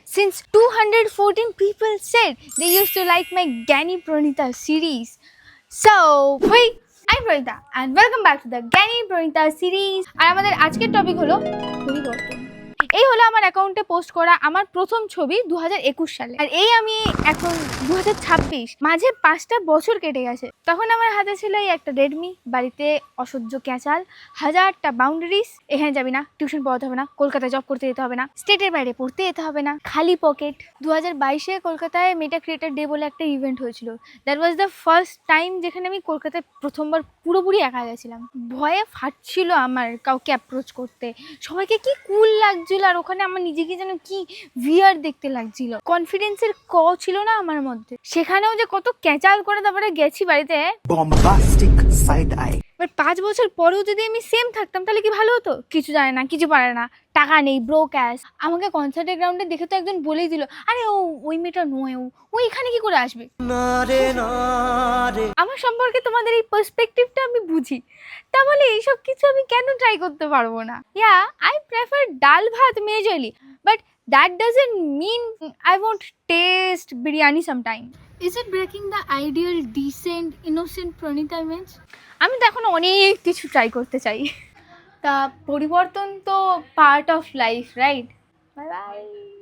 since 214 people said they used to like my Gani Pranita series. So, hey, I'm Pranita and welcome back to the Gani Pranita series. আর আমাদের আজকের topic হলো পরিবর্তন। এই হলো আমার অ্যাকাউন্টে পোস্ট করা আমার প্রথম ছবি 2021 সালে। আর এই আমি এখন 2026, মাঝে 5টা বছর কেটে গেছে। তখন আমার হাতে ছিল এই একটা রেডমি, বাড়িতে অসহ্য ক্যাচাল, হাজারটা বাউন্ডারিজ, এখানে যাবি না, টিউশন পড়াতে হবে না, কলকাতায় জব করতে যেতে হবে না, স্টেটের বাইরে পড়তে যেতে হবে না, খালি পকেট। 2022-এ কলকাতায় মেটা ক্রিয়েটার ডে বলে একটা ইভেন্ট হয়েছিল। That was the first time যেখানে আমি কলকাতায় প্রথমবার পুরোপুরি একা গেছিলাম। ভয়ে ফাটছিল আমার কাউকে অ্যাপ্রোচ করতে, সবাইকে কি কুল লাগছিল, আর ওখানে আমার নিজেকে যেন কি ভিআর দেখতে লাগছিল। কনফিডেন্সের ছিল না আমার মধ্যে। সেখানেও যে কত ক্যাচাল করে তারপরে গেছি বাড়িতে, বম্বাস্টিক সাইড আই। বাট 5 বছর পরেও যদি আমি সেম থাকতাম তাহলে কি ভালো হতো? কিছু জানে না, কিছু পারে না, টাকা নেই, ব্রো ক্যাশ। আমাকে কনসার্টের গ্রাউন্ডে দেখে তো একজন বলেই দিল, আরে ওই মেয়েটা নয়, ও এখানে কি করে আসবে। আমার সম্পর্কে তোমাদের এই পার্সপেক্টিভটা আমি বুঝি, তাহলে এইসব কিছু আমি কেন ট্রাই করতে পারবো না? ইয়া, আই প্রেফার ডাল ভাত majorly, but that doesn't mean I won't taste biryani sometime. Is it breaking the ideal decent innocent Pranita image? আমি তো এখন অনেক কিছু ট্রাই করতে চাই। তা পরিবর্তন তো part of life, right? Bye bye.